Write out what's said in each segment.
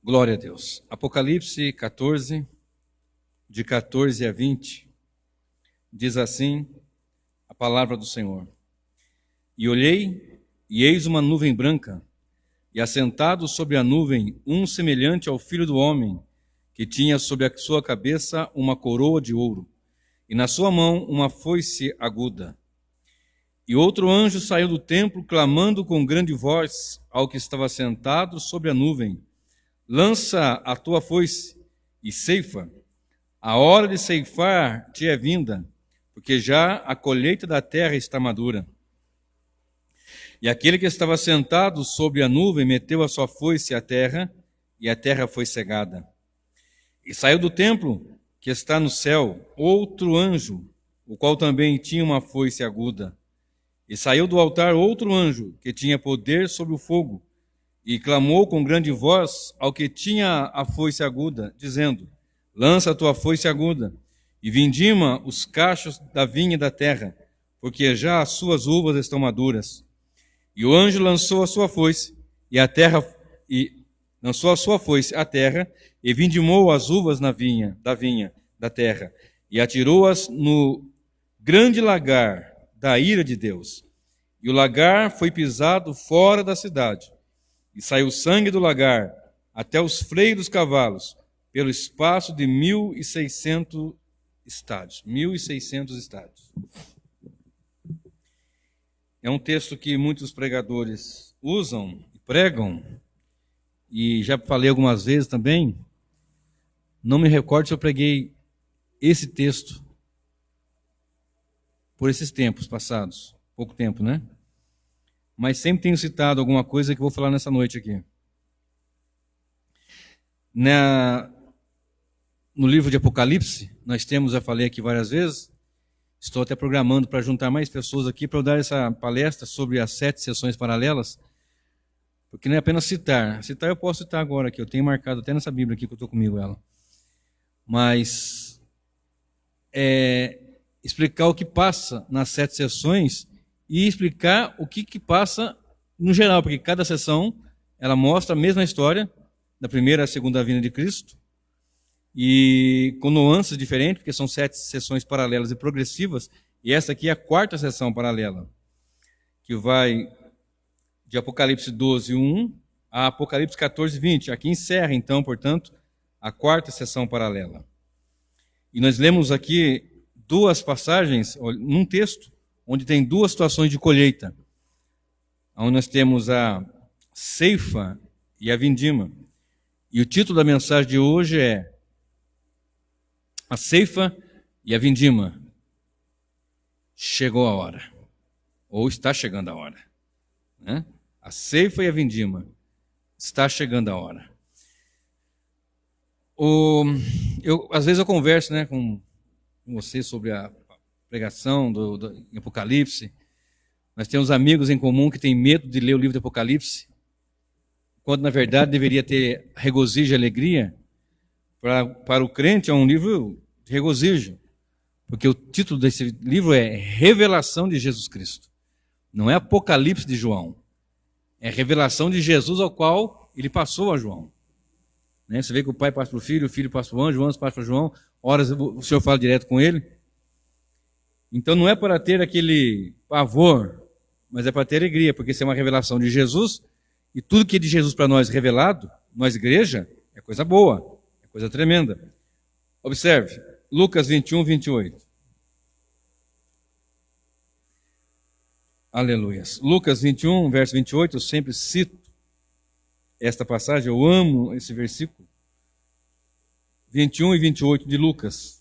Glória a Deus. Apocalipse 14, de 14 a 20, diz assim a palavra do Senhor. E olhei, e eis uma nuvem branca, e assentado sobre a nuvem, um semelhante ao Filho do Homem, que tinha sobre a sua cabeça uma coroa de ouro, e na sua mão uma foice aguda. E outro anjo saiu do templo, clamando com grande voz ao que estava sentado sobre a nuvem: lança a tua foice e ceifa. A hora de ceifar te é vinda, porque já a colheita da terra está madura. E aquele que estava sentado sobre a nuvem meteu a sua foice à terra, e a terra foi cegada. E saiu do templo que está no céu outro anjo, o qual também tinha uma foice aguda. E saiu do altar outro anjo, que tinha poder sobre o fogo, e clamou com grande voz ao que tinha a foice aguda, dizendo: lança a tua foice aguda, e vindima os cachos da vinha da terra, porque já as suas uvas estão maduras. E o anjo lançou a sua foice, à terra, e vindimou as uvas da vinha da terra, e atirou-as no grande lagar da ira de Deus. E o lagar foi pisado fora da cidade, e saiu sangue do lagar até os freios dos cavalos, pelo espaço de 1.600 estádios. 1.600 estádios. É um texto que muitos pregadores usam e pregam, e já falei algumas vezes também. Não me recordo se eu preguei esse texto por esses tempos passados. Pouco tempo, né? Mas sempre tenho citado alguma coisa que vou falar nessa noite aqui. No livro de Apocalipse, nós temos, já falei aqui várias vezes, estou até programando para juntar mais pessoas aqui para eu dar essa palestra sobre as 7 sessões paralelas, porque não é apenas citar. Citar eu posso citar agora aqui, eu tenho marcado até nessa Bíblia aqui que eu estou comigo ela. Mas explicar o que passa nas 7 sessões e explicar o que passa no geral, porque cada sessão ela mostra a mesma história da primeira à segunda vinda de Cristo, e com nuances diferentes, porque são 7 sessões paralelas e progressivas, e essa aqui é a 4ª sessão paralela, que vai de Apocalipse 12, 1 a Apocalipse 14, 20. Aqui encerra, então, portanto, a 4ª sessão paralela. E nós lemos aqui 2 passagens, num texto, onde tem 2 situações de colheita, onde nós temos a ceifa e a vindima. E o título da mensagem de hoje é a ceifa e a vindima. Chegou a hora, ou está chegando a hora, né? A ceifa e a vindima, está chegando a hora. Às vezes eu converso, né, com você sobre a pregação em Apocalipse. Nós temos amigos em comum que têm medo de ler o livro de Apocalipse, quando na verdade deveria ter regozijo e alegria. Para o crente é um livro de regozijo, porque o título desse livro é Revelação de Jesus Cristo. Não é Apocalipse de João, é revelação de Jesus ao qual ele passou a João. Você vê que o pai passa para o filho passa para o anjo passa para João, horas o Senhor fala direto com ele. Então não é para ter aquele pavor, mas é para ter alegria, porque isso é uma revelação de Jesus, e tudo que é de Jesus para nós revelado, nós igreja, é coisa boa, é coisa tremenda. Observe, Lucas 21, 28. Aleluias. Lucas 21, verso 28, eu sempre cito esta passagem, eu amo esse versículo. 21 e 28 de Lucas.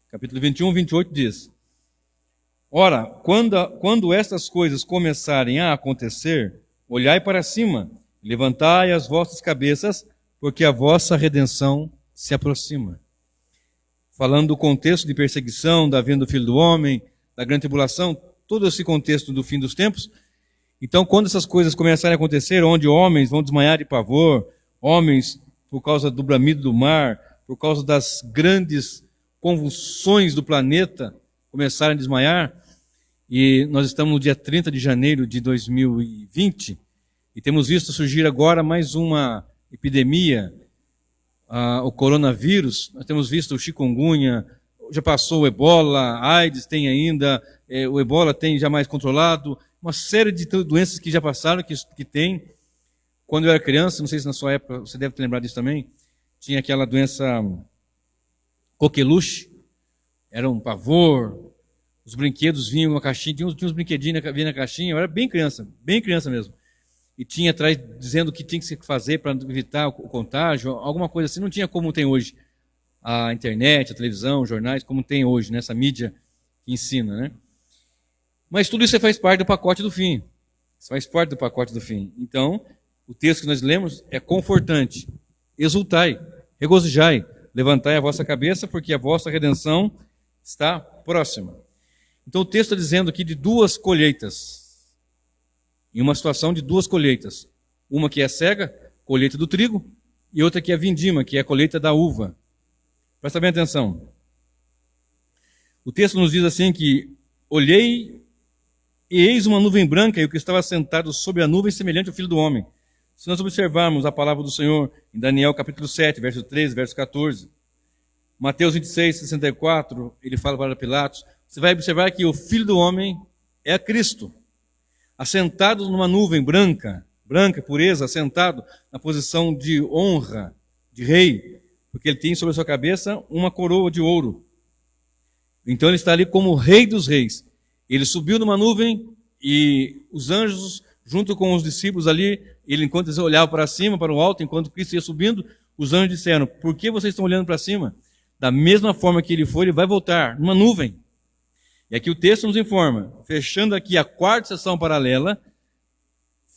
Capítulo 21, 28 diz: ora, quando estas coisas começarem a acontecer, olhai para cima, levantai as vossas cabeças, porque a vossa redenção se aproxima. Falando do contexto de perseguição, da vinda do Filho do Homem, da grande tribulação, todo esse contexto do fim dos tempos. Então, quando essas coisas começarem a acontecer, onde homens vão desmaiar de pavor, homens, por causa do bramido do mar, por causa das grandes convulsões do planeta, começarem a desmaiar, e nós estamos no dia 30 de janeiro de 2020, e temos visto surgir agora mais uma epidemia, o coronavírus, nós temos visto o chikungunya, já passou o ebola, a AIDS tem ainda, o ebola tem já mais controlado, uma série de doenças que já passaram, que tem. Quando eu era criança, não sei se na sua época você deve ter lembrado disso também, tinha aquela doença coqueluche, era um pavor, os brinquedos vinham numa caixinha, tinha uns brinquedinhos que vinham na caixinha, eu era bem criança mesmo. E tinha atrás dizendo o que tinha que se fazer para evitar o contágio, alguma coisa assim, não tinha como tem hoje. A internet, a televisão, os jornais, como tem hoje, nessa mídia que ensina, né? Mas tudo isso faz parte do pacote do fim. Isso faz parte do pacote do fim. Então, o texto que nós lemos é confortante. Exultai, regozijai, levantai a vossa cabeça, porque a vossa redenção está próxima. Então o texto está dizendo aqui de duas colheitas. Em uma situação de duas colheitas. Uma que é cega, colheita do trigo, e outra que é vindima, que é a colheita da uva. Presta bem atenção. O texto nos diz assim que olhei e eis uma nuvem branca, e o que estava sentado sobre a nuvem semelhante ao Filho do Homem. Se nós observarmos a palavra do Senhor em Daniel capítulo 7, verso 13, verso 14, Mateus 26, 64, ele fala para Pilatos, você vai observar que o Filho do Homem é Cristo, assentado numa nuvem branca, pureza, assentado na posição de honra, de rei, porque ele tem sobre a sua cabeça uma coroa de ouro. Então ele está ali como o Rei dos Reis. Ele subiu numa nuvem e os anjos, junto com os discípulos ali, enquanto eles olhavam para cima, para o alto, enquanto Cristo ia subindo, os anjos disseram, por que vocês estão olhando para cima? Da mesma forma que ele foi, ele vai voltar, numa nuvem. E aqui o texto nos informa, fechando aqui a quarta sessão paralela,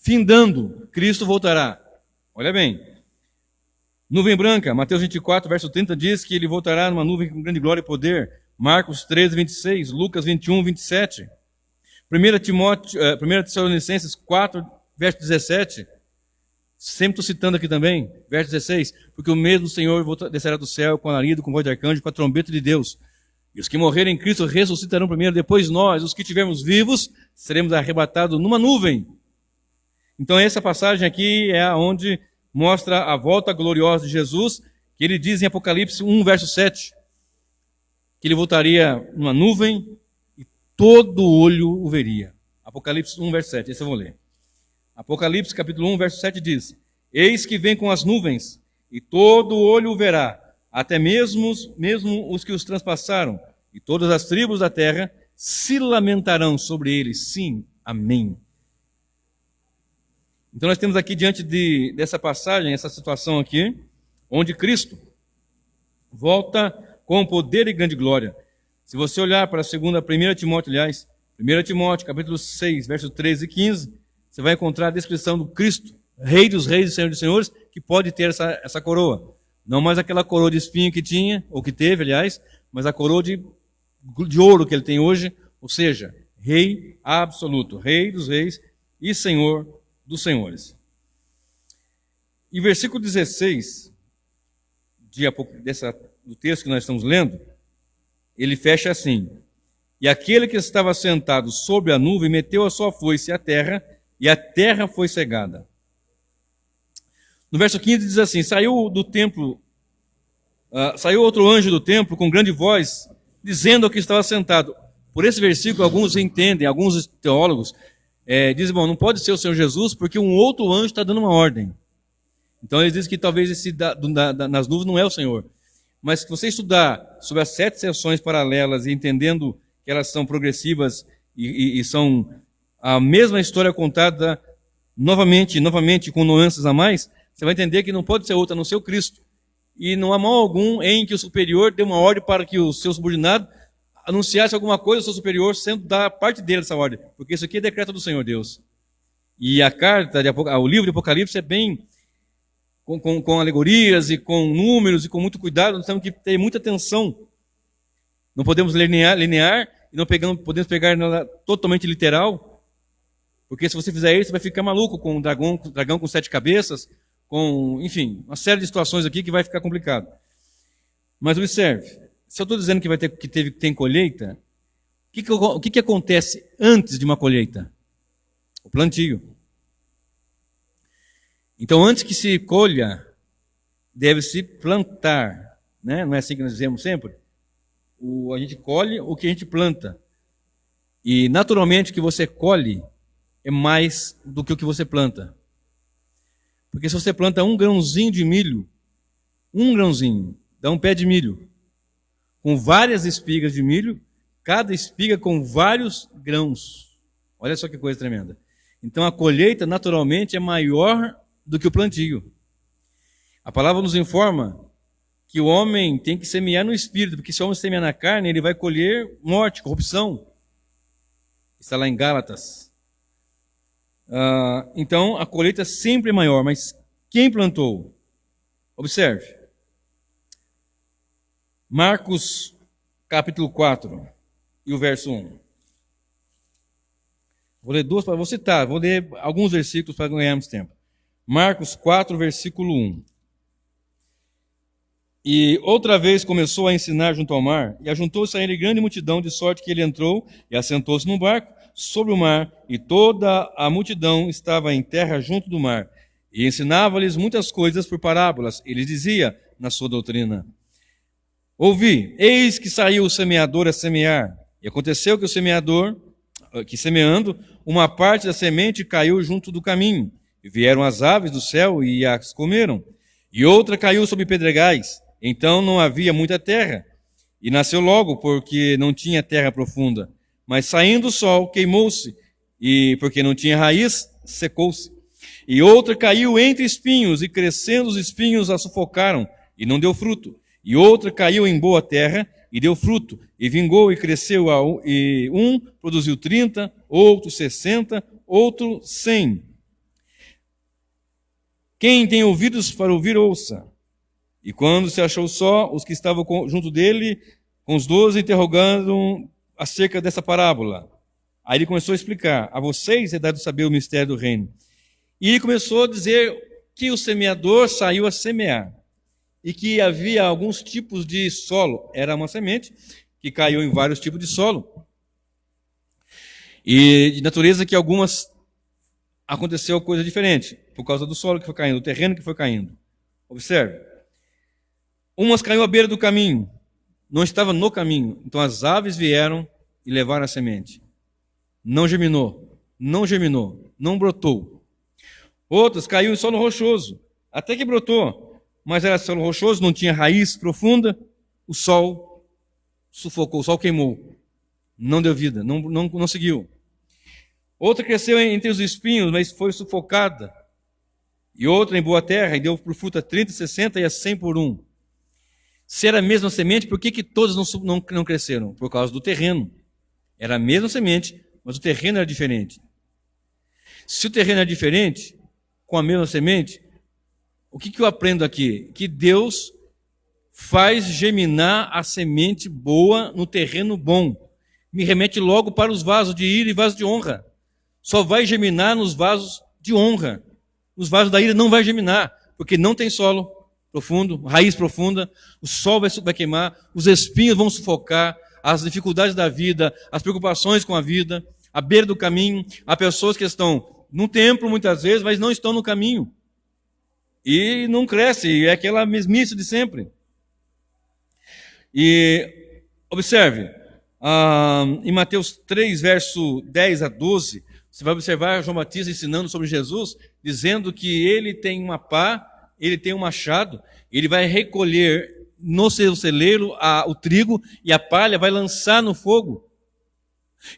findando, Cristo voltará. Olha bem, nuvem branca, Mateus 24, verso 30 diz que ele voltará numa nuvem com grande glória e poder. Marcos 13, 26, Lucas 21, 27. 1 Tessalonicenses 4, verso 17. Sempre estou citando aqui também, verso 16. Porque o mesmo Senhor descerá do céu com alarido, com voz de arcanjo, com a trombeta de Deus. E os que morrerem em Cristo ressuscitarão primeiro, depois nós, os que estivermos vivos, seremos arrebatados numa nuvem. Então essa passagem aqui é onde mostra a volta gloriosa de Jesus, que ele diz em Apocalipse 1, verso 7, que ele voltaria numa nuvem e todo olho o veria. Apocalipse 1, verso 7, esse eu vou ler. Apocalipse capítulo 1, verso 7 diz, eis que vem com as nuvens e todo olho o verá, até mesmo os que os transpassaram, e todas as tribos da terra se lamentarão sobre eles. Sim, amém. Então nós temos aqui diante dessa passagem, essa situação aqui, onde Cristo volta com poder e grande glória. Se você olhar para 1 Timóteo, 1 Timóteo capítulo 6, versos 13 e 15, você vai encontrar a descrição do Cristo, Rei dos Reis e Senhor dos Senhores, que pode ter essa coroa. Não mais aquela coroa de espinho que tinha, ou que teve, aliás, mas a coroa de ouro que ele tem hoje, ou seja, Rei absoluto, Rei dos Reis e Senhor dos Senhores. E versículo 16 do texto que nós estamos lendo, ele fecha assim, e aquele que estava sentado sobre a nuvem meteu a sua foice à terra, e a terra foi cegada. No verso 15 diz assim, saiu outro anjo do templo com grande voz, dizendo ao que estava sentado. Por esse versículo, alguns entendem, alguns teólogos, dizem, bom, não pode ser o Senhor Jesus, porque um outro anjo está dando uma ordem. Então eles dizem que talvez esse nas nuvens não é o Senhor. Mas se você estudar sobre as 7 sessões paralelas e entendendo que elas são progressivas e são a mesma história contada novamente com nuances a mais, você vai entender que não pode ser outro a não ser o Cristo. E não há mal algum em que o superior dê uma ordem para que o seu subordinado anunciasse alguma coisa ao seu superior, sendo da parte dele essa ordem. Porque isso aqui é decreto do Senhor Deus. E a carta, o livro de Apocalipse é bem com alegorias e com números e com muito cuidado. Nós temos que ter muita atenção. Não podemos linear e não podemos pegar nada totalmente literal. Porque se você fizer isso, você vai ficar maluco com um dragão com 7 cabeças, enfim, uma série de situações aqui que vai ficar complicado. Mas observe, se eu estou dizendo que tem colheita, o que acontece antes de uma colheita? O plantio. Então, antes que se colha, deve-se plantar, né? Não é assim que nós dizemos sempre? A gente colhe o que a gente planta. E naturalmente o que você colhe é mais do que o que você planta. Porque se você planta um grãozinho de milho, um grãozinho, dá um pé de milho, com várias espigas de milho, cada espiga com vários grãos. Olha só que coisa tremenda. Então a colheita naturalmente é maior do que o plantio. A palavra nos informa que o homem tem que semear no espírito, porque se o homem semear na carne, ele vai colher morte, corrupção. Está lá em Gálatas. Então a colheita sempre é maior, mas quem plantou? Observe. Marcos capítulo 4 e o verso 1. Vou ler duas para você citar, vou ler alguns versículos para ganharmos tempo. Marcos 4, versículo 1. E outra vez começou a ensinar junto ao mar, e ajuntou-se a ele grande multidão, de sorte que ele entrou e assentou-se no barco sobre o mar, e toda a multidão estava em terra junto do mar. E ensinava-lhes muitas coisas por parábolas. Ele dizia na sua doutrina: ouvi, eis que saiu o semeador a semear. E aconteceu que o semeador, semeando, uma parte da semente caiu junto do caminho. E vieram as aves do céu e as comeram. E outra caiu sobre pedregais. Então não havia muita terra. E nasceu logo, porque não tinha terra profunda. Mas saindo o sol, queimou-se. E porque não tinha raiz, secou-se. E outra caiu entre espinhos, e crescendo os espinhos a sufocaram, e não deu fruto. E outra caiu em boa terra, e deu fruto, e vingou e cresceu, e um produziu 30, outro 60, outro 100. Quem tem ouvidos para ouvir, ouça. E quando se achou só, os que estavam junto dele, com os 12, interrogando acerca dessa parábola. Aí ele começou a explicar: a vocês é dado saber o mistério do reino. E ele começou a dizer que o semeador saiu a semear. E que havia alguns tipos de solo. Era uma semente que caiu em vários tipos de solo. E de natureza que algumas aconteceu coisa diferente, por causa do solo que foi caindo, do terreno que foi caindo. Observe. Umas caiu à beira do caminho, não estava no caminho. Então as aves vieram e levaram a semente. Não germinou, não brotou. Outras caiu em solo rochoso, até que brotou, mas era solo rochoso, não tinha raiz profunda, o sol sufocou, o sol queimou, não deu vida, não seguiu. Outra cresceu entre os espinhos, mas foi sufocada. E outra em boa terra, e deu por fruto a 30, 60 e a 100 por um. Se era a mesma semente, por que todas não cresceram? Por causa do terreno. Era a mesma semente, mas o terreno era diferente. Se o terreno é diferente, com a mesma semente, o que eu aprendo aqui? Que Deus faz germinar a semente boa no terreno bom. Me remete logo para os vasos de ira e vasos de honra. Só vai germinar nos vasos de honra. Nos vasos da ira não vai germinar, porque não tem solo profundo, raiz profunda, o sol vai queimar, os espinhos vão sufocar, as dificuldades da vida, as preocupações com a vida, à beira do caminho. Há pessoas que estão no templo muitas vezes, mas não estão no caminho. E não cresce, é aquela mesmice de sempre. E observe, em Mateus 3, verso 10 a 12, você vai observar João Batista ensinando sobre Jesus, dizendo que ele tem uma pá, ele tem um machado, ele vai recolher no seu celeiro o trigo e a palha vai lançar no fogo.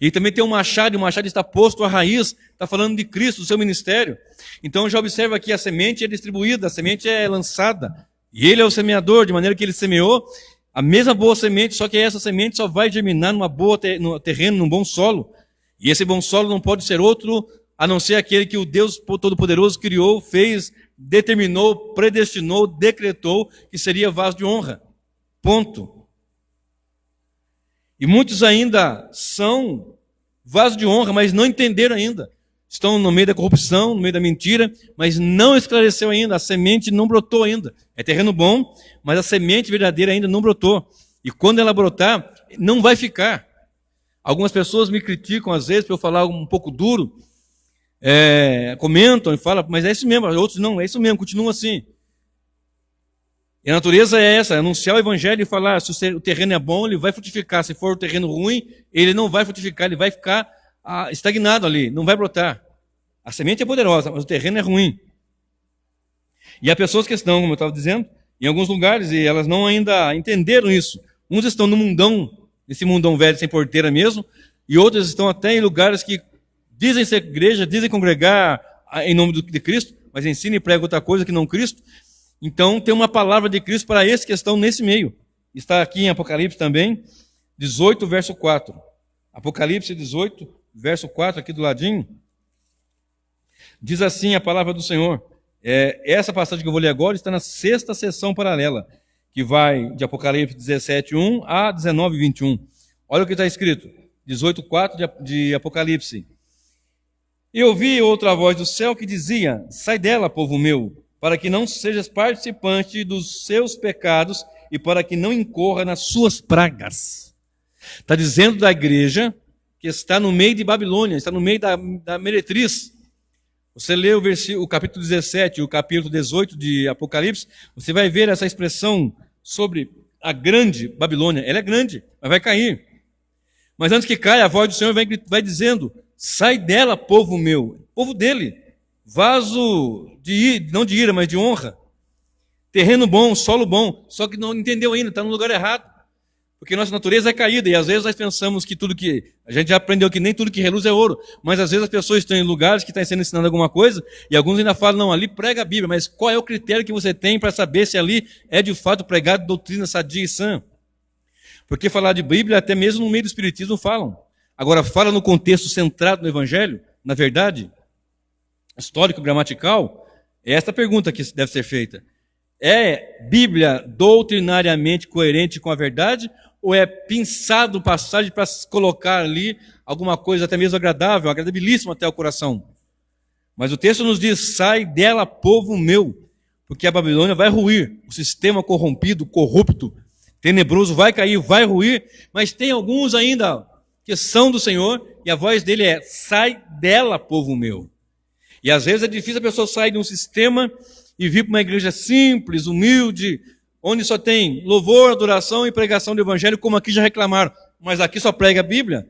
E também tem um machado, e o machado está posto à raiz, está falando de Cristo, do seu ministério. Então já observa que a semente é distribuída, a semente é lançada, e ele é o semeador, de maneira que ele semeou a mesma boa semente, só que essa semente só vai germinar no terreno, num bom solo. E esse bom solo não pode ser outro, a não ser aquele que o Deus Todo-Poderoso criou, fez, determinou, predestinou, decretou, que seria vaso de honra. Ponto. E muitos ainda são vaso de honra, mas não entenderam ainda. Estão no meio da corrupção, no meio da mentira, mas não esclareceu ainda, a semente não brotou ainda. É terreno bom, mas a semente verdadeira ainda não brotou. E quando ela brotar, não vai ficar. Algumas pessoas me criticam às vezes para eu falar um pouco duro, comentam e falam, mas é isso mesmo. Outros não, é isso mesmo, continuam assim. E a natureza é essa, anunciar o evangelho e falar, se o terreno é bom, ele vai frutificar. Se for o terreno ruim, ele não vai frutificar, ele vai ficar estagnado ali, não vai brotar. A semente é poderosa, mas o terreno é ruim. E há pessoas que estão, como eu estava dizendo, em alguns lugares, e elas não ainda entenderam isso. Uns estão no mundão, nesse mundão velho, sem porteira mesmo, e outros estão até em lugares que dizem ser igreja, dizem congregar em nome de Cristo, mas ensinam e pregam outra coisa que não Cristo. Então tem uma palavra de Cristo para esses que estão nesse meio. Está aqui em Apocalipse também, 18, verso 4. Apocalipse 18, verso 4, aqui do ladinho. Diz assim a palavra do Senhor. Essa passagem que eu vou ler agora está na sexta sessão paralela, que vai de Apocalipse 17, 1 a 19, 21. Olha o que está escrito. 18, 4 de Apocalipse. E ouvi outra voz do céu que dizia: sai dela, povo meu, para que não sejas participante dos seus pecados e para que não incorra nas suas pragas. Está dizendo da igreja que está no meio de Babilônia, está no meio da meretriz. Você lê o capítulo 17 e o capítulo 18 de Apocalipse, você vai ver essa expressão sobre a grande Babilônia. Ela é grande, mas vai cair. Mas antes que caia, a voz do Senhor vai dizendo: sai dela, povo meu, povo dele, vaso não de ira, mas de honra, terreno bom, solo bom, só que não entendeu ainda, está no lugar errado, porque nossa natureza é caída, e às vezes nós pensamos que a gente já aprendeu que nem tudo que reluz é ouro, mas às vezes as pessoas estão em lugares que estão sendo ensinando alguma coisa, e alguns ainda falam, não, ali prega a Bíblia, mas qual é o critério que você tem para saber se ali é de fato pregado doutrina sadia e sã? Porque falar de Bíblia, até mesmo no meio do Espiritismo falam. Agora, fala no contexto centrado no Evangelho, na verdade, histórico, gramatical, é esta pergunta que deve ser feita. É Bíblia doutrinariamente coerente com a verdade, ou é pinçado passagem para colocar ali alguma coisa até mesmo agradável, agradabilíssima até o coração? Mas o texto nos diz: sai dela, povo meu, porque a Babilônia vai ruir, o sistema corrompido, corrupto, tenebroso vai cair, vai ruir, mas tem alguns ainda que são do Senhor, e a voz dele é: sai dela, povo meu. E às vezes é difícil a pessoa sair de um sistema e vir para uma igreja simples, humilde, onde só tem louvor, adoração e pregação do evangelho, como aqui já reclamaram. Mas aqui só prega a Bíblia.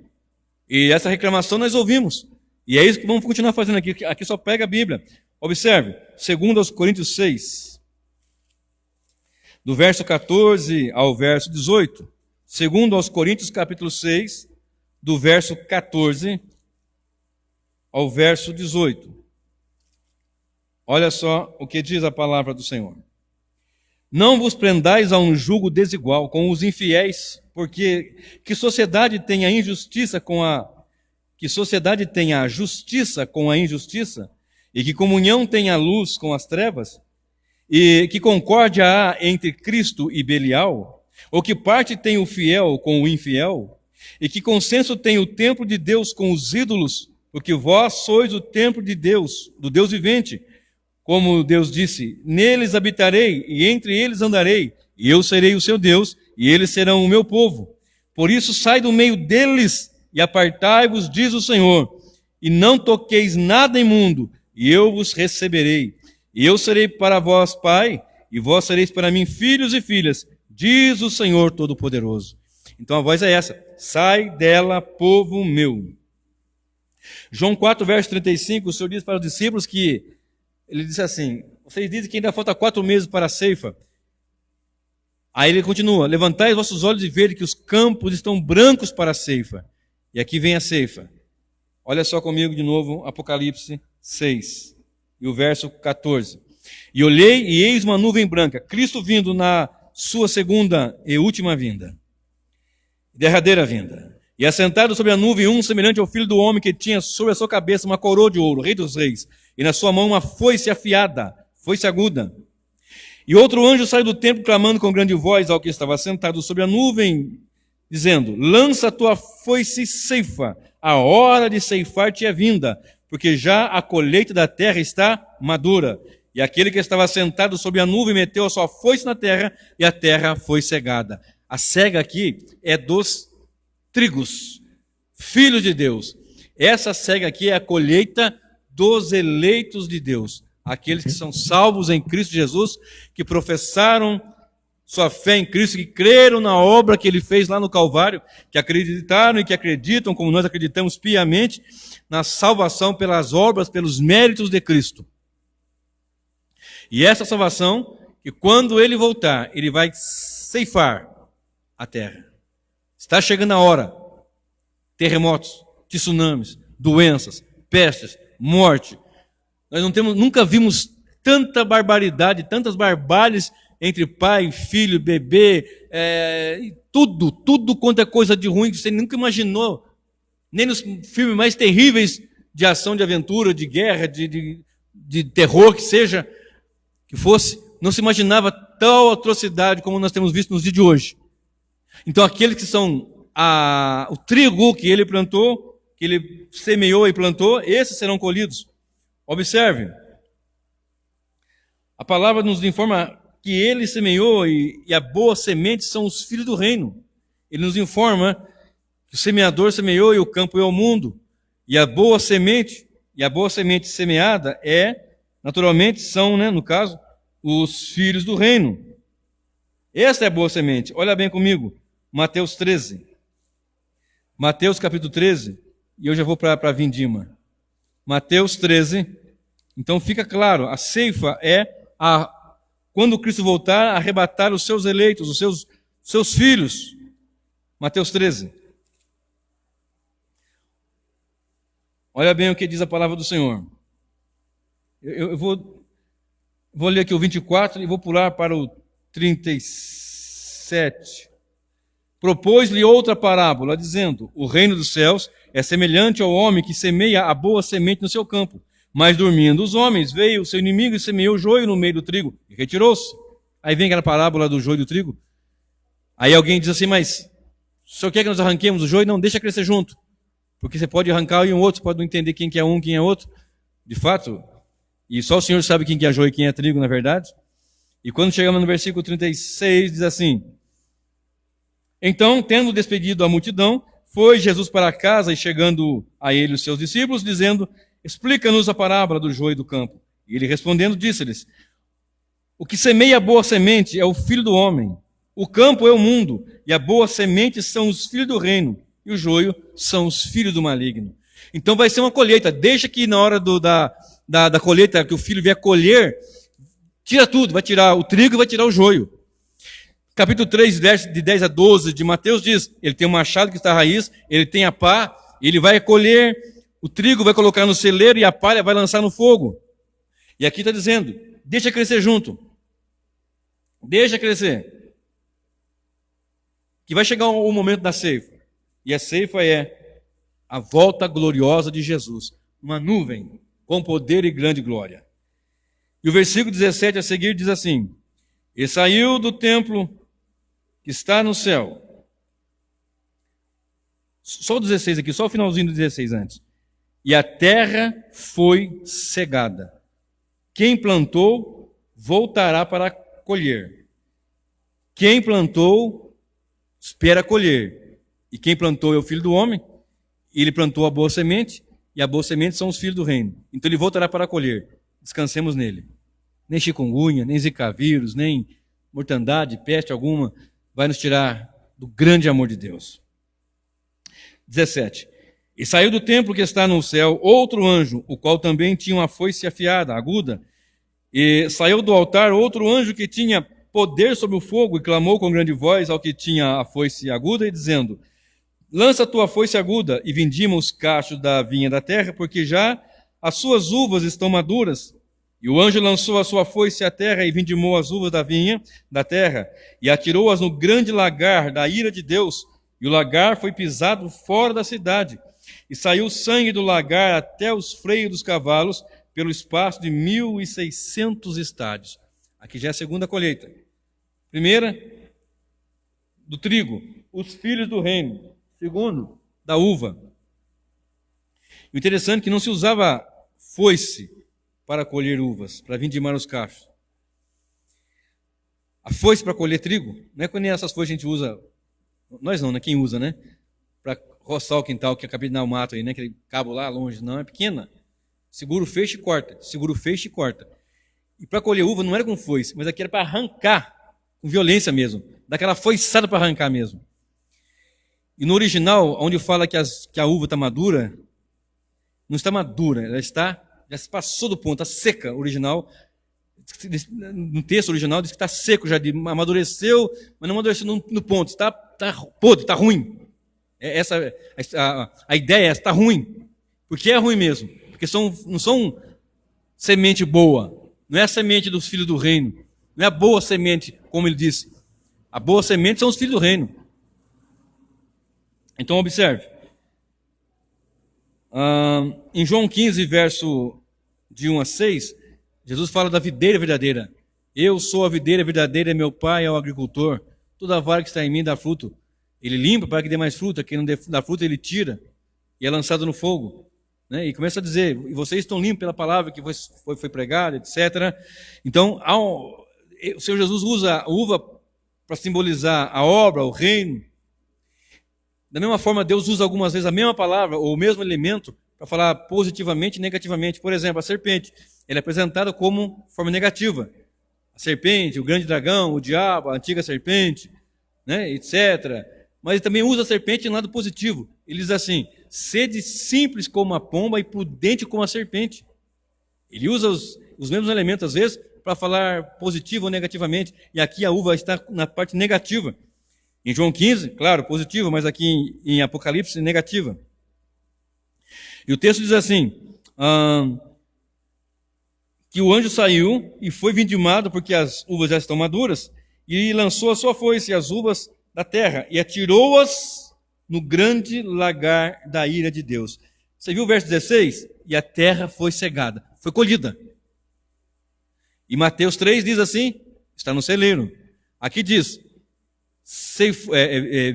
E essa reclamação nós ouvimos. E é isso que vamos continuar fazendo aqui. Aqui só prega a Bíblia. Observe, 2 Coríntios 6, do verso 14 ao verso 18. 2 Coríntios capítulo 6, do verso 14 ao verso 18. Olha só o que diz a palavra do Senhor. Não vos prendais a um jugo desigual com os infiéis, porque que sociedade tem a justiça com a injustiça, e que comunhão tem a luz com as trevas, e que concórdia há entre Cristo e Belial, ou que parte tem o fiel com o infiel, e que consenso tem o templo de Deus com os ídolos, porque vós sois o templo de Deus, do Deus vivente. Como Deus disse: neles habitarei e entre eles andarei, e eu serei o seu Deus, e eles serão o meu povo. Por isso sai do meio deles e apartai-vos, diz o Senhor, e não toqueis nada imundo, e eu vos receberei. E eu serei para vós pai, e vós sereis para mim filhos e filhas, diz o Senhor Todo-Poderoso. Então a voz é essa: sai dela, povo meu. João 4, verso 35, o Senhor diz para os discípulos que ele disse assim: vocês dizem que ainda falta 4 meses para a ceifa. Aí ele continua: levantai os vossos olhos e vede que os campos estão brancos para a ceifa. E aqui vem a ceifa. Olha só comigo de novo, Apocalipse 6, e o verso 14. E olhei, e eis uma nuvem branca, Cristo vindo na sua segunda e última vinda, derradeira vinda. E assentado sobre a nuvem um semelhante ao filho do homem, que tinha sobre a sua cabeça uma coroa de ouro, rei dos reis, e na sua mão uma foice afiada, foice aguda. E outro anjo saiu do templo clamando com grande voz ao que estava sentado sobre a nuvem, dizendo: lança a tua foice e ceifa, a hora de ceifar-te é vinda, porque já a colheita da terra está madura. E aquele que estava sentado sobre a nuvem meteu a sua foice na terra, e a terra foi cegada. A cega aqui é dos trigos, filhos de Deus. Essa cega aqui é a colheita dos eleitos de Deus, aqueles que são salvos em Cristo Jesus, que professaram sua fé em Cristo, que creram na obra que ele fez lá no Calvário, que acreditaram e que acreditam, como nós acreditamos piamente, na salvação pelas obras, pelos méritos de Cristo. E essa salvação, que quando ele voltar, ele vai ceifar a terra. Está chegando a hora. Terremotos, tsunamis, doenças, pestes, morte. Nós nunca vimos tanta barbaridade, tantas barbáries entre pai, filho, bebê, tudo quanto é coisa de ruim que você nunca imaginou. Nem nos filmes mais terríveis de ação, de aventura, de guerra, de terror que seja, que fosse, não se imaginava tal atrocidade como nós temos visto nos dias de hoje. Então aqueles que são o trigo que ele plantou, que ele semeou e plantou, esses serão colhidos. Observe, a palavra nos informa que ele semeou e a boa semente são os filhos do reino. Ele nos informa que o semeador semeou e o campo é o mundo. E a boa semente semeada naturalmente são, no caso, os filhos do reino. Esta é a boa semente. Olha bem comigo, Mateus 13. Mateus capítulo 13, e eu já vou para a vindima. Mateus 13, então fica claro, a ceifa quando Cristo voltar, arrebatar os seus eleitos, os seus filhos. Mateus 13. Olha bem o que diz a palavra do Senhor. Eu vou ler aqui o 24 e vou pular para o 37. Propôs-lhe outra parábola, dizendo: o reino dos céus é semelhante ao homem que semeia a boa semente no seu campo. Mas dormindo os homens, veio o seu inimigo e semeou joio no meio do trigo e retirou-se. Aí vem aquela parábola do joio e do trigo. Aí alguém diz assim, mas o senhor quer que nós arranquemos o joio? Não, deixa crescer junto. Porque você pode arrancar e um outro, você pode não entender quem que é um, quem é outro. De fato, e só o Senhor sabe quem que é joio e quem é trigo, na verdade. E quando chegamos no versículo 36, diz assim: então, tendo despedido a multidão, foi Jesus para casa e chegando a ele os seus discípulos, dizendo: explica-nos a parábola do joio e do campo. E ele respondendo disse-lhes: o que semeia a boa semente é o filho do homem. O campo é o mundo, e a boa semente são os filhos do reino, e o joio são os filhos do maligno. Então vai ser uma colheita. Deixa que na hora da colheita, que o filho vier colher, tira tudo, vai tirar o trigo e vai tirar o joio. Capítulo 3, de 10 a 12 de Mateus diz: ele tem um machado que está à raiz, ele tem a pá, ele vai colher, o trigo vai colocar no celeiro e a palha vai lançar no fogo. E aqui está dizendo: deixa crescer junto. Deixa crescer. Que vai chegar o momento da ceifa. E a ceifa é a volta gloriosa de Jesus. Uma nuvem com poder e grande glória. E o versículo 17 a seguir diz assim: e saiu do templo que está no céu. Só o 16 aqui, só o finalzinho do 16 antes. E a terra foi cegada. Quem plantou voltará para colher. Quem plantou espera colher. E quem plantou é o filho do homem. Ele plantou a boa semente, e a boa semente são os filhos do reino. Então ele voltará para colher. Descansemos nele. Nem chikungunya, nem zika vírus, nem mortandade, peste alguma vai nos tirar do grande amor de Deus. 17. E saiu do templo que está no céu outro anjo, o qual também tinha uma foice afiada, aguda. E saiu do altar outro anjo que tinha poder sobre o fogo e clamou com grande voz ao que tinha a foice aguda e dizendo: lança a tua foice aguda e vindima os cachos da vinha da terra, porque já as suas uvas estão maduras. E o anjo lançou a sua foice à terra e vindimou as uvas da vinha da terra e atirou-as no grande lagar da ira de Deus. E o lagar foi pisado fora da cidade. E saiu sangue do lagar até os freios dos cavalos pelo espaço de 1.600 estádios. Aqui já é a segunda colheita. Primeira, do trigo, os filhos do reino. Segundo, da uva. O interessante é que não se usava foice para colher uvas, para vindimar os cachos. A foice para colher trigo, não é que nem essas foices a gente usa, nós não, né? Quem usa, né? Para roçar o quintal, que acabei de dar o mato aí, né? Aquele cabo lá longe, não, é pequena. Segura o feixe e corta, segura o feixe e corta. E para colher uva não era com foice, mas aqui era para arrancar com violência mesmo, daquela foiçada para arrancar mesmo. E no original, onde fala que a uva está madura, não está madura, ela já se passou do ponto, está seca. O original, no texto original diz que está seco, já amadureceu, mas não amadureceu no ponto, está podre, está ruim. A ideia é essa, está ruim. Porque é ruim mesmo, porque não são semente boa, não é a semente dos filhos do reino, não é a boa semente, como ele disse. A boa semente são os filhos do reino. Então observe. Em João 15, verso de 1 a 6, Jesus fala da videira verdadeira. Eu sou a videira verdadeira, meu pai é o agricultor. Toda vara que está em mim dá fruto. Ele limpa para que dê mais fruta, quem não dá fruta ele tira e é lançado no fogo. Né? E começa a dizer, e vocês estão limpos pela palavra que foi pregada, etc. Então, o Senhor Jesus usa a uva para simbolizar a obra, o reino. Da mesma forma, Deus usa algumas vezes a mesma palavra ou o mesmo elemento para falar positivamente e negativamente. Por exemplo, a serpente, ela é apresentada como forma negativa. A serpente, o grande dragão, o diabo, a antiga serpente, né, etc. Mas ele também usa a serpente no lado positivo. Ele diz assim, sede simples como a pomba e prudente como a serpente. Ele usa os mesmos elementos, às vezes, para falar positivo ou negativamente. E aqui a uva está na parte negativa. Em João 15, claro, positiva, mas aqui em Apocalipse, negativa. E o texto diz assim, que o anjo saiu e foi vindimado, porque as uvas já estão maduras, e lançou a sua foice e as uvas da terra, e atirou-as no grande lagar da ira de Deus. Você viu o verso 16? E a terra foi cegada, foi colhida. E Mateus 3 diz assim, está no celeiro. Aqui diz,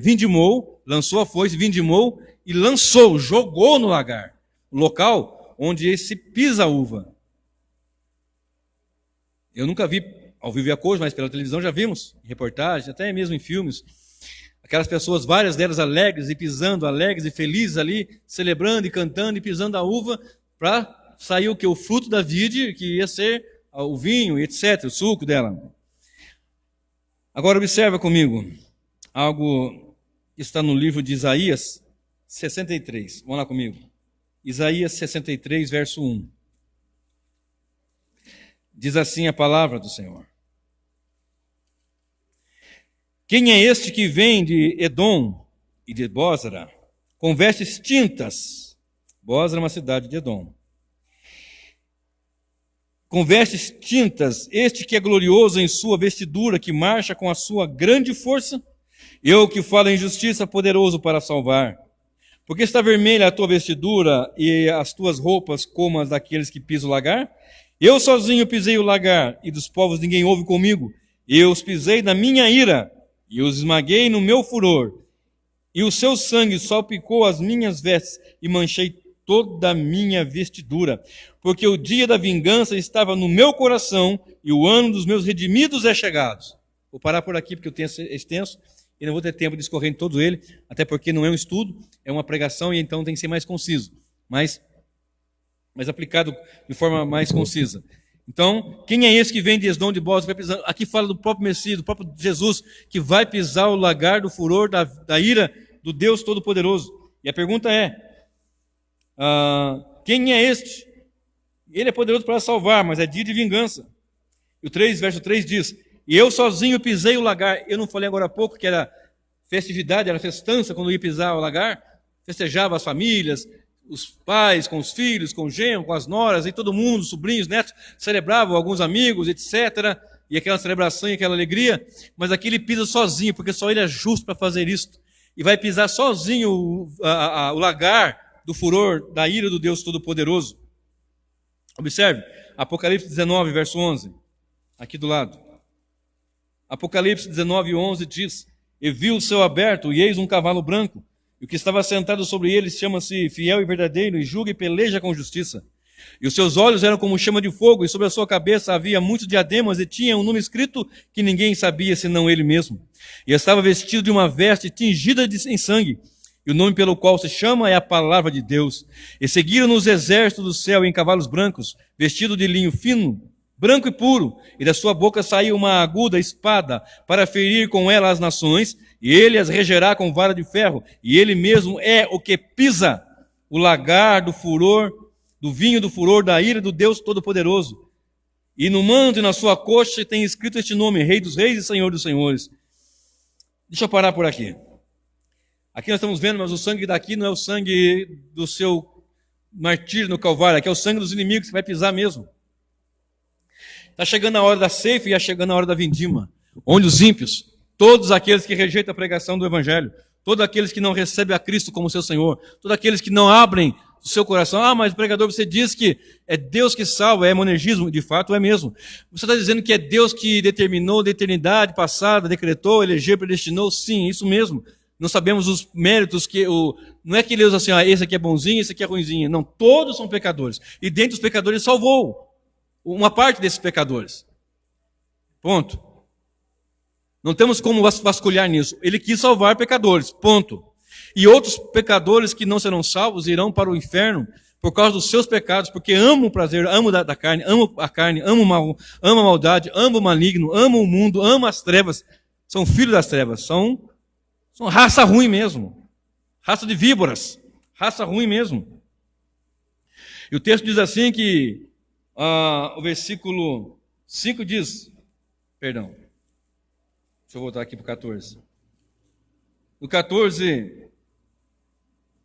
vindimou, lançou a foice, vindimou e lançou, jogou no lagar, o local onde se pisa a uva. Eu nunca vi ao vivo e a cores, mas pela televisão já vimos, em reportagens, até mesmo em filmes, aquelas pessoas, várias delas alegres e pisando, alegres e felizes ali, celebrando e cantando e pisando a uva, para sair o que? O fruto da vide, que ia ser o vinho, etc., o suco dela. Agora observa comigo, algo que está no livro de Isaías 63. Vamos lá comigo. Isaías 63, verso 1. Diz assim a palavra do Senhor. Quem é este que vem de Edom e de Bósra, com vestes tintas? Bósra é uma cidade de Edom. Com vestes tintas, este que é glorioso em sua vestidura, que marcha com a sua grande força? Eu que falo em justiça, poderoso para salvar. Porque está vermelha a tua vestidura e as tuas roupas como as daqueles que pisam o lagar? Eu sozinho pisei o lagar, e dos povos ninguém houve comigo. Eu os pisei na minha ira, e os esmaguei no meu furor. E o seu sangue salpicou as minhas vestes, e manchei toda a minha vestidura. Porque o dia da vingança estava no meu coração, e o ano dos meus redimidos é chegado. Vou parar por aqui, porque o texto é extenso, e não vou ter tempo de discorrer em todo ele, até porque não é um estudo, é uma pregação, e então tem que ser mais conciso. Mas aplicado de forma mais concisa. Então, quem é esse que vem de Edom de Bósra? Aqui fala do próprio Messias, do próprio Jesus, que vai pisar o lagar do furor, da ira do Deus Todo-Poderoso. E a pergunta é, quem é este? Ele é poderoso para salvar, mas é dia de vingança. E o verso 3 diz, e eu sozinho pisei o lagar. Eu não falei agora há pouco que era festividade, era festança quando ia pisar o lagar? Festejava as famílias, os pais com os filhos, com o genro, com as noras, e todo mundo, sobrinhos, netos, celebravam, alguns amigos, etc. E aquela celebração e aquela alegria. Mas aqui ele pisa sozinho, porque só ele é justo para fazer isso. E vai pisar sozinho o lagar do furor, da ira do Deus Todo-Poderoso. Observe, Apocalipse 19, verso 11, aqui do lado. Apocalipse 19, 11 diz, e viu o céu aberto, e eis um cavalo branco, e o que estava sentado sobre ele chama-se Fiel e Verdadeiro, e julga e peleja com justiça. E os seus olhos eram como chama de fogo, e sobre a sua cabeça havia muitos diademas, e tinha um nome escrito que ninguém sabia, senão ele mesmo. E estava vestido de uma veste tingida em sangue, e o nome pelo qual se chama é a Palavra de Deus. E seguiram-no os exércitos do céu em cavalos brancos, vestidos de linho fino, branco e puro, e da sua boca saiu uma aguda espada para ferir com ela as nações, e ele as regerá com vara de ferro, e ele mesmo é o que pisa o lagar do furor, do vinho do furor da ira do Deus Todo-Poderoso. E no manto e na sua coxa tem escrito este nome: Rei dos Reis e Senhor dos Senhores. Deixa eu parar por aqui. Aqui nós estamos vendo, mas o sangue daqui não é o sangue do seu martírio no Calvário, aqui é o sangue dos inimigos que vai pisar mesmo. Está chegando a hora da ceifa e está chegando a hora da vindima, onde os ímpios, todos aqueles que rejeitam a pregação do Evangelho, todos aqueles que não recebem a Cristo como seu Senhor, todos aqueles que não abrem o seu coração. Ah, mas pregador, você diz que é Deus que salva, é monergismo. De fato é mesmo. Você está dizendo que é Deus que determinou da eternidade passada, decretou, elegeu, predestinou? Sim, isso mesmo. Não sabemos os méritos que não é que ele usa assim, esse aqui é bonzinho, esse aqui é ruinzinho. Não, todos são pecadores. E dentre os pecadores salvou uma parte desses pecadores. Ponto. Não temos como vasculhar nisso. Ele quis salvar pecadores. Ponto. E outros pecadores que não serão salvos irão para o inferno por causa dos seus pecados, porque amam o prazer, amam da carne, amam a carne, amam o mal, amam a maldade, amam o maligno, amam o mundo, amam as trevas. São filhos das trevas. São raça ruim mesmo. Raça de víboras. Raça ruim mesmo. E o texto diz assim que o versículo 5 diz, perdão, deixa eu voltar aqui para o 14. No 14,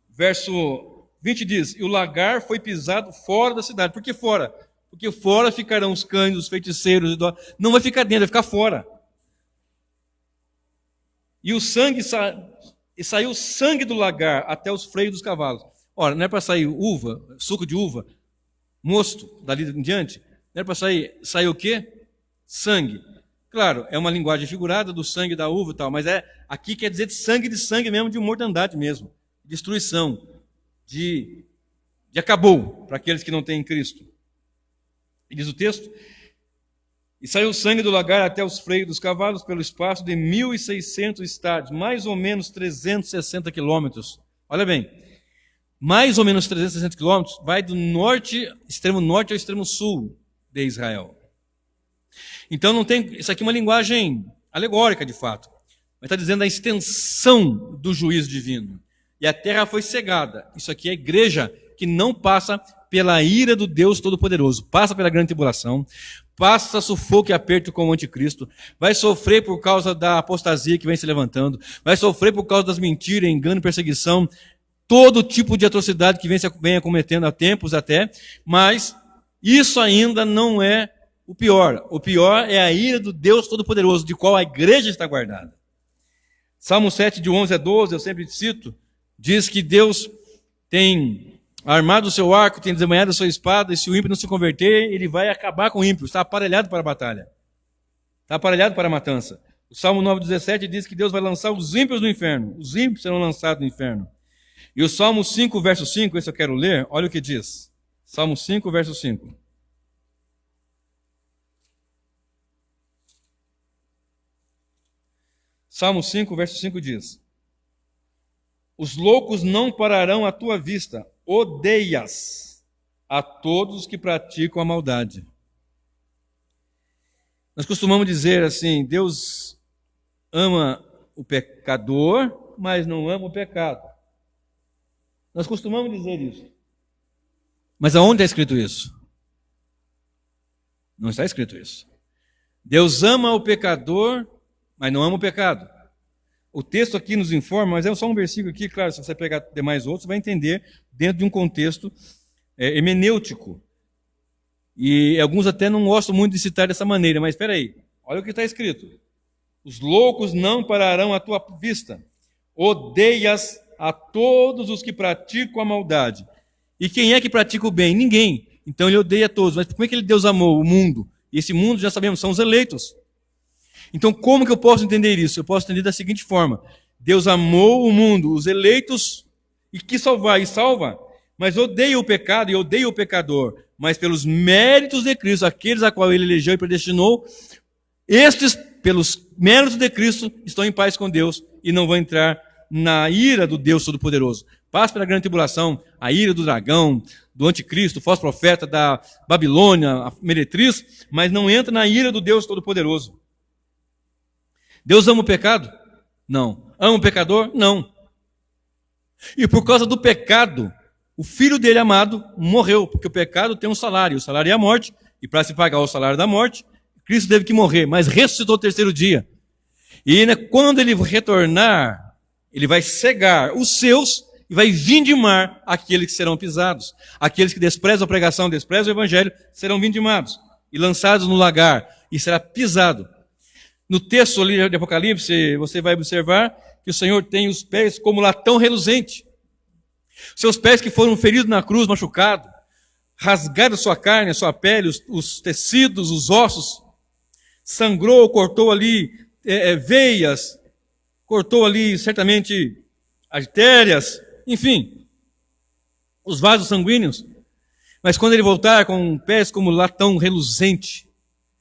verso 20 diz: e o lagar foi pisado fora da cidade. Por que fora? Porque fora ficarão os cães, os feiticeiros, não vai ficar dentro, vai ficar fora. E o sangue saiu sangue do lagar até os freios dos cavalos. Ora, não é para sair uva, suco de uva, mosto, dali em diante? Não é para sair o quê? Sangue. Claro, é uma linguagem figurada do sangue da uva e tal, mas aqui quer dizer de sangue mesmo, de mortandade mesmo, destruição, de acabou para aqueles que não têm Cristo. E diz o texto: e saiu o sangue do lagar até os freios dos cavalos pelo espaço de 1.600 estádios, mais ou menos 360 quilômetros. Olha bem, mais ou menos 360 quilômetros, vai do extremo norte ao extremo sul de Israel. Então não tem, isso aqui é uma linguagem alegórica de fato, mas está dizendo a extensão do juízo divino. E a terra foi cegada. Isso aqui é a igreja que não passa pela ira do Deus Todo-Poderoso, passa pela grande tribulação, passa sufoco e aperto com o anticristo, vai sofrer por causa da apostasia que vem se levantando, vai sofrer por causa das mentiras, engano, perseguição, todo tipo de atrocidade que vem cometendo há tempos até, mas isso ainda não é o pior. O pior é a ira do Deus Todo-Poderoso, de qual a igreja está guardada. Salmo 7, de 11 a 12, eu sempre cito, diz que Deus tem armado o seu arco, tem desembanhado a sua espada, e se o ímpio não se converter, ele vai acabar com o ímpio. Está aparelhado para a batalha. Está aparelhado para a matança. O Salmo 9,17 diz que Deus vai lançar os ímpios no inferno. Os ímpios serão lançados no inferno. E o Salmo 5, verso 5, esse eu quero ler, olha o que diz. Salmo 5, verso 5. Salmo 5, verso 5 diz: os loucos não pararão à tua vista, odeias a todos os que praticam a maldade. Nós costumamos dizer assim: Deus ama o pecador, mas não ama o pecado. Nós costumamos dizer isso. Mas aonde está escrito isso? Não está escrito isso. Deus ama o pecador, mas não ama o pecado. O texto aqui nos informa, mas é só um versículo aqui, claro, se você pegar demais outros, você vai entender dentro de um contexto hermenêutico. E alguns até não gostam muito de citar dessa maneira, mas espera aí, olha o que está escrito. Os loucos não pararão à tua vista, odeias a todos os que praticam a maldade. E quem é que pratica o bem? Ninguém. Então ele odeia a todos. Mas como é que Deus amou o mundo? E esse mundo, já sabemos, são os eleitos. Então, como que eu posso entender isso? Eu posso entender da seguinte forma: Deus amou o mundo, os eleitos, e quis salvar, e salva, mas odeia o pecado e odeia o pecador. Mas pelos méritos de Cristo, aqueles a qual ele elegeu e predestinou, estes, pelos méritos de Cristo, estão em paz com Deus e não vão entrar na ira do Deus Todo-Poderoso. Passa pela grande tribulação, a ira do dragão, do anticristo, do falso profeta, da Babilônia, a meretriz, mas não entra na ira do Deus Todo-Poderoso. Deus ama o pecado? Não. Ama o pecador? Não. E por causa do pecado, o filho dele amado morreu, porque o pecado tem um salário, o salário é a morte, e para se pagar o salário da morte, Cristo teve que morrer, mas ressuscitou no terceiro dia. E quando ele retornar, ele vai cegar os seus e vai vindimar aqueles que serão pisados. Aqueles que desprezam a pregação, desprezam o evangelho, serão vindimados e lançados no lagar, e será pisado. No texto ali de Apocalipse, você vai observar que o Senhor tem os pés como latão reluzente. Seus pés que foram feridos na cruz, machucados, rasgaram sua carne, a sua pele, os tecidos, os ossos, sangrou, cortou ali veias, cortou ali certamente artérias, enfim, os vasos sanguíneos. Mas quando ele voltar com pés como latão reluzente,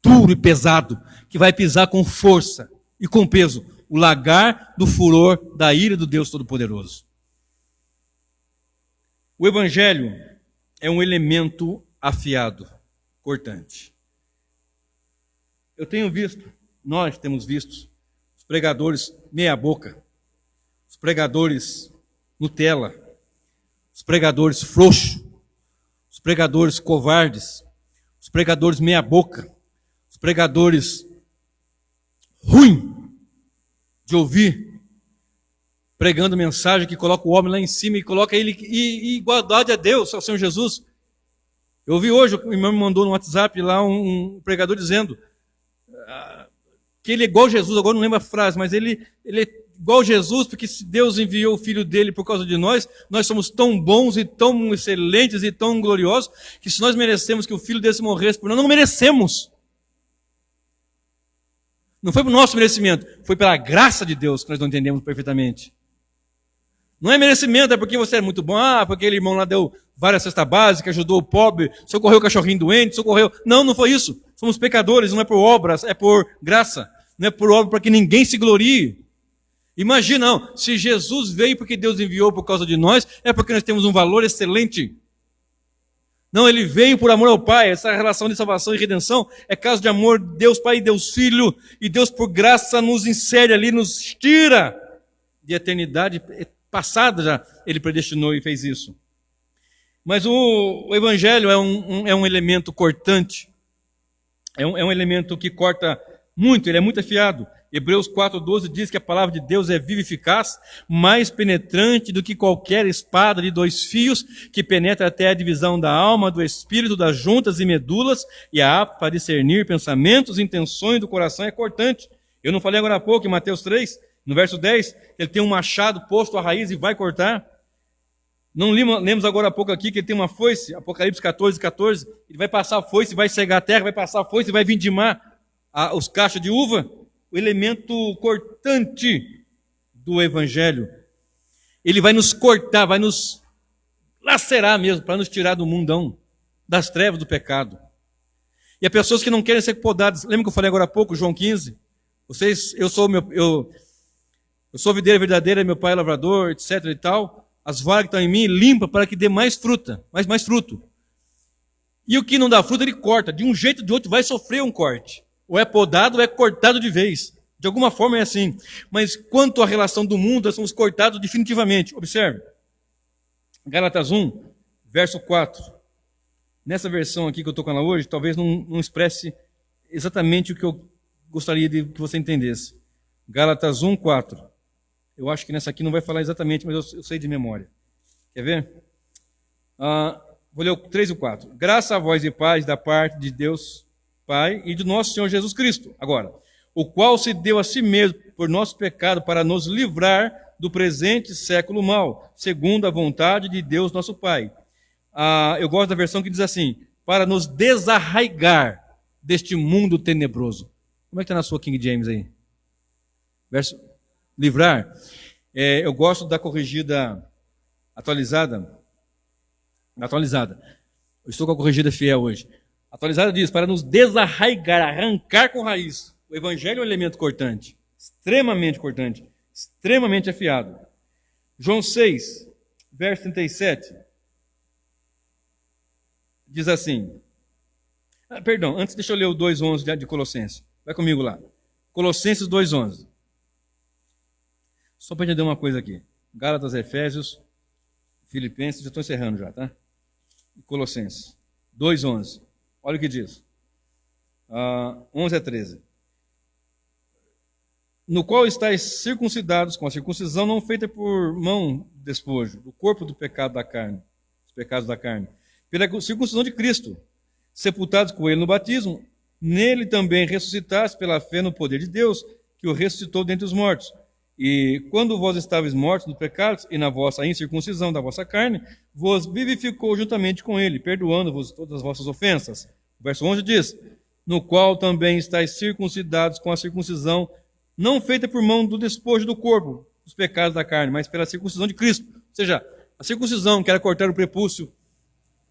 duro e pesado, que vai pisar com força e com peso, o lagar do furor da ira do Deus Todo-Poderoso. O Evangelho é um elemento afiado, cortante. Eu tenho visto, nós temos visto, os pregadores meia boca, os pregadores Nutella, os pregadores frouxos, os pregadores covardes, os pregadores meia boca, os pregadores ruim de ouvir, pregando mensagem que coloca o homem lá em cima e coloca ele em igualdade a Deus, ao Senhor Jesus. Eu ouvi hoje, o irmão me mandou no WhatsApp lá um pregador dizendo que ele é igual a Jesus, agora não lembro a frase, mas ele é igual a Jesus, porque se Deus enviou o Filho dele por causa de nós somos tão bons e tão excelentes e tão gloriosos, que se nós merecemos que o Filho desse morresse por nós, não merecemos. Não foi por nosso merecimento, foi pela graça de Deus que nós não entendemos perfeitamente. Não é merecimento, é porque você é muito bom, porque aquele irmão lá deu várias cestas básicas, ajudou o pobre, socorreu o cachorrinho doente, socorreu... Não foi isso. Somos pecadores, não é por obras, é por graça. Não é por obra para que ninguém se glorie. Imagina, não, se Jesus veio porque Deus enviou por causa de nós, é porque nós temos um valor excelente. Não, ele veio por amor ao Pai. Essa relação de salvação e redenção é caso de amor, Deus Pai e Deus Filho, e Deus por graça nos insere ali, nos tira de eternidade passada já, ele predestinou e fez isso. Mas o Evangelho é um elemento cortante, é um elemento que corta muito, ele é muito afiado. Hebreus 4,12 diz que a palavra de Deus é viva e eficaz, mais penetrante do que qualquer espada de 2 fios, que penetra até a divisão da alma, do espírito, das juntas e medulas, e é apta para discernir pensamentos e intenções do coração, é cortante. Eu não falei agora há pouco, em Mateus 3, no verso 10, ele tem um machado posto à raiz e vai cortar. Não lemos agora há pouco aqui que ele tem uma foice, Apocalipse 14, ele vai passar a foice, vai cegar a terra, vai passar a foice e vai vindimar os cachos de uva. O elemento cortante do Evangelho, ele vai nos cortar, vai nos lacerar mesmo, para nos tirar do mundão, das trevas do pecado. E há pessoas que não querem ser podadas. Lembra que eu falei agora há pouco, João 15? Eu sou videira verdadeira, meu pai é lavrador, etc e tal. As varas que estão em mim, limpa para que dê mais fruta, mais fruto. E o que não dá fruta, ele corta. De um jeito ou de outro vai sofrer um corte. Ou é podado ou é cortado de vez. De alguma forma é assim. Mas quanto à relação do mundo, nós somos cortados definitivamente. Observe. Gálatas 1, verso 4. Nessa versão aqui que eu estou com ela hoje, talvez não expresse exatamente o que eu gostaria de que você entendesse. Gálatas 1, 4. Eu acho que nessa aqui não vai falar exatamente, mas eu sei de memória. Quer ver? Vou ler o 3 e o 4. Graça a vós e paz da parte de Deus Pai e de nosso Senhor Jesus Cristo. Agora, o qual se deu a si mesmo por nosso pecado para nos livrar do presente século mau, segundo a vontade de Deus nosso Pai. Eu gosto da versão que diz assim, para nos desarraigar deste mundo tenebroso. Como é que está na sua King James aí? Verso livrar. Eu gosto da corrigida atualizada. Eu estou com a corrigida fiel hoje. Atualizada diz, para nos desarraigar, arrancar com raiz. O Evangelho é um elemento cortante, extremamente afiado. João 6, verso 37, diz assim. Perdão, antes deixa eu ler o 2:11 de Colossenses. Vai comigo lá. Colossenses 2:11. Só para entender uma coisa aqui. Gálatas, Efésios, Filipenses, já estou encerrando já, tá? Colossenses 2:11. Olha o que diz. 11 a 13. No qual estáis circuncidados com a circuncisão não feita por mão do despojo, do corpo do pecado da carne, dos pecados da carne, pela circuncisão de Cristo, sepultados com ele no batismo, nele também ressuscitaste pela fé no poder de Deus, que o ressuscitou dentre os mortos. E quando vós estáveis mortos nos pecados e na vossa incircuncisão da vossa carne, vos vivificou juntamente com ele, perdoando-vos todas as vossas ofensas. O verso 11 diz, no qual também estáis circuncidados com a circuncisão, não feita por mão do despojo do corpo, dos pecados da carne, mas pela circuncisão de Cristo. Ou seja, a circuncisão, que era cortar o prepúcio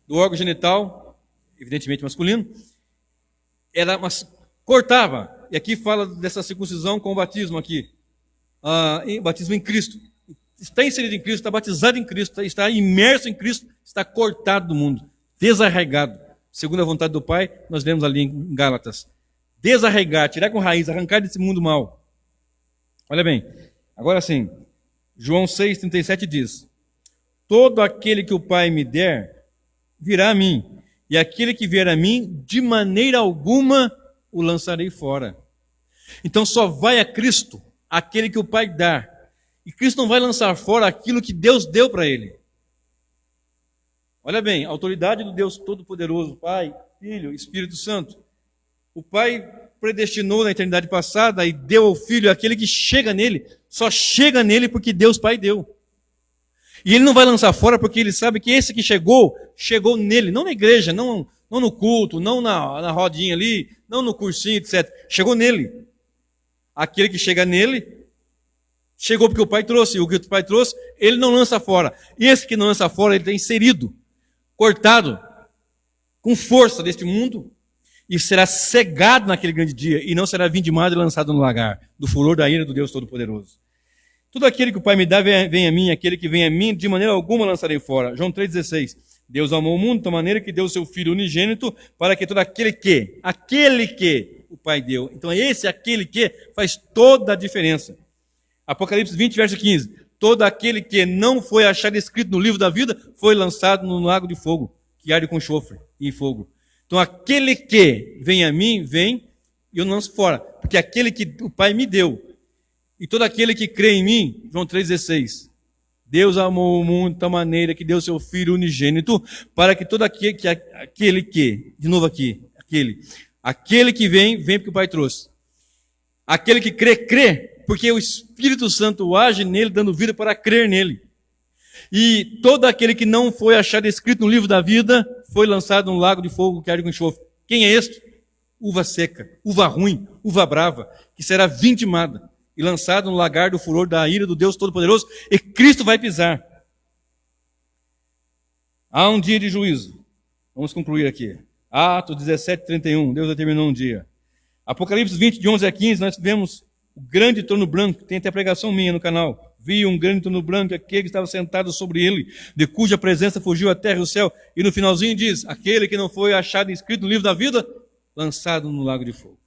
do órgão genital, evidentemente masculino, ela cortava. E aqui fala dessa circuncisão com o batismo aqui. Batismo em Cristo. Está inserido em Cristo, está batizado em Cristo, está imerso em Cristo, está cortado do mundo, desarraigado. Segundo a vontade do Pai, nós vemos ali em Gálatas. Desarraigar, tirar com raiz, arrancar desse mundo mal. Olha bem, agora sim, João 6,37 diz, todo aquele que o Pai me der, virá a mim, e aquele que vier a mim, de maneira alguma o lançarei fora. Então só vai a Cristo aquele que o Pai dá. E Cristo não vai lançar fora aquilo que Deus deu para ele. Olha bem, a autoridade do Deus Todo-Poderoso, Pai, Filho, Espírito Santo. O Pai predestinou na eternidade passada e deu ao Filho aquele que chega nele, só chega nele porque Deus Pai deu. E ele não vai lançar fora porque ele sabe que esse que chegou nele, não na igreja, não no culto, não na rodinha ali, não no cursinho, etc. Chegou nele. Aquele que chega nele, chegou porque o Pai trouxe, e o que o Pai trouxe, ele não lança fora. E esse que não lança fora, ele está inserido, cortado, com força deste mundo, e será cegado naquele grande dia, e não será vindimado e lançado no lagar, do furor da ira do Deus Todo-Poderoso. Tudo aquele que o Pai me dá vem a mim, aquele que vem a mim, de maneira alguma lançarei fora. João 3,16. Deus amou o mundo de tal maneira que deu o seu Filho unigênito, para que todo aquele que o Pai deu. Então aquele que faz toda a diferença. Apocalipse 20, verso 15. Todo aquele que não foi achado escrito no livro da vida, foi lançado no lago de fogo, que arde com enxofre e fogo. Então aquele que vem a mim, vem, e eu não lanço fora, porque aquele que o Pai me deu, e todo aquele que crê em mim, João 3,16, Deus amou o mundo de tal maneira que deu seu Filho unigênito, para que todo aquele que, de novo aqui, aquele que vem porque o Pai trouxe. Aquele que crê, porque o Espírito Santo age nele, dando vida para crer nele. E todo aquele que não foi achado escrito no livro da vida, foi lançado no lago de fogo que arde com enxofre. Quem é este? Uva seca, uva ruim, uva brava, que será vindimada e lançado no lagar do furor da ira do Deus Todo-Poderoso, e Cristo vai pisar. Há um dia de juízo. Vamos concluir aqui. Atos 17:31, Deus determinou um dia. Apocalipse 20, de 11 a 15, nós vemos o grande trono branco, tem até pregação minha no canal. Vi um grande trono branco, aquele que estava sentado sobre ele, de cuja presença fugiu a terra e o céu. E no finalzinho diz, aquele que não foi achado inscrito no livro da vida, lançado no lago de fogo.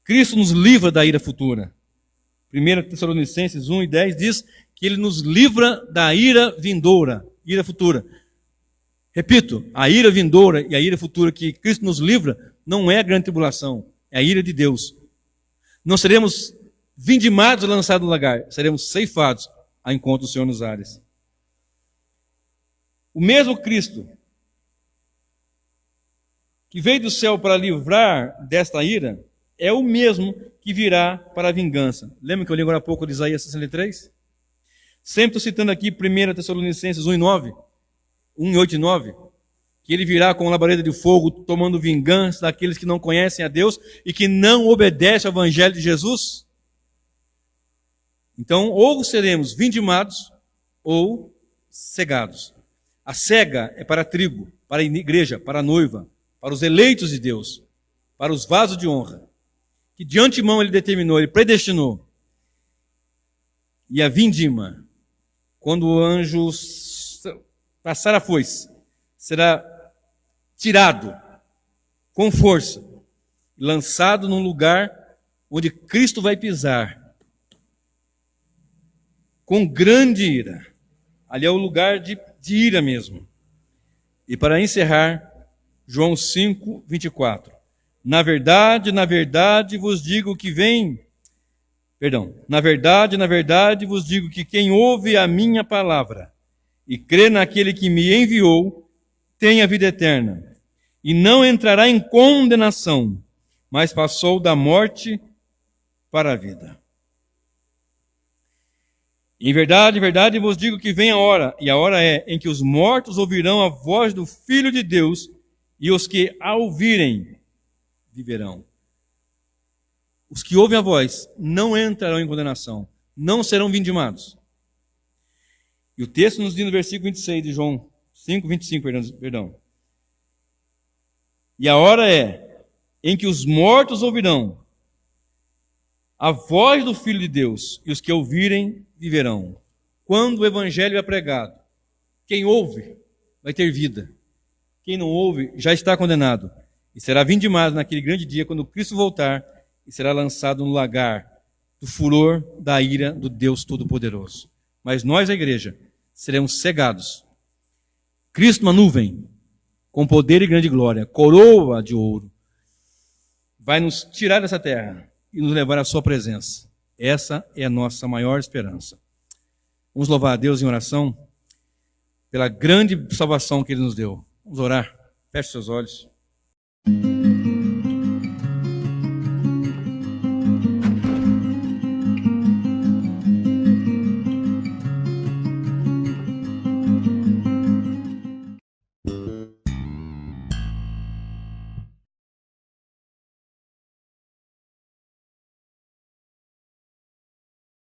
Cristo nos livra da ira futura. 1 Tessalonicenses 1:10 diz que ele nos livra da ira vindoura, ira futura. Repito, a ira vindoura e a ira futura que Cristo nos livra não é a grande tribulação, é a ira de Deus. Não seremos vindimados e lançados no lagar, seremos ceifados ao encontro do Senhor nos ares. O mesmo Cristo que veio do céu para livrar desta ira é o mesmo que virá para a vingança. Lembra que eu li agora há pouco de Isaías 63? Sempre estou citando aqui 1 Tessalonicenses 1:8 e 9, que ele virá com labareda de fogo, tomando vingança daqueles que não conhecem a Deus e que não obedecem ao Evangelho de Jesus. Então, ou seremos vindimados ou cegados. A cega é para a tribo, para a igreja, para a noiva, para os eleitos de Deus, para os vasos de honra, que de antemão ele determinou, ele predestinou. e a vindima, quando o anjo passar a foice, será tirado com força, lançado num lugar onde Cristo vai pisar, com grande ira. Ali é o lugar de ira mesmo. E para encerrar, João 5, 24. Na verdade vos digo que na verdade vos digo que quem ouve a minha palavra e crê naquele que me enviou, tem a vida eterna, e não entrará em condenação, mas passou da morte para a vida. Em verdade vos digo que vem a hora, e a hora é, em que os mortos ouvirão a voz do Filho de Deus, e os que a ouvirem viverão. Os que ouvem a voz não entrarão em condenação, não serão vindimados. E o texto nos diz no versículo 26 de João 5, 25, perdão. E a hora é em que os mortos ouvirão a voz do Filho de Deus, e os que ouvirem viverão. Quando o evangelho é pregado, quem ouve vai ter vida. Quem não ouve já está condenado e será vindimado naquele grande dia quando Cristo voltar e será lançado no lagar do furor da ira do Deus Todo-Poderoso. Mas nós, a igreja, seremos cegados. Cristo na nuvem, com poder e grande glória, coroa de ouro, vai nos tirar dessa terra e nos levar à sua presença. Essa é a nossa maior esperança. Vamos louvar a Deus em oração pela grande salvação que Ele nos deu. Vamos orar. Feche seus olhos.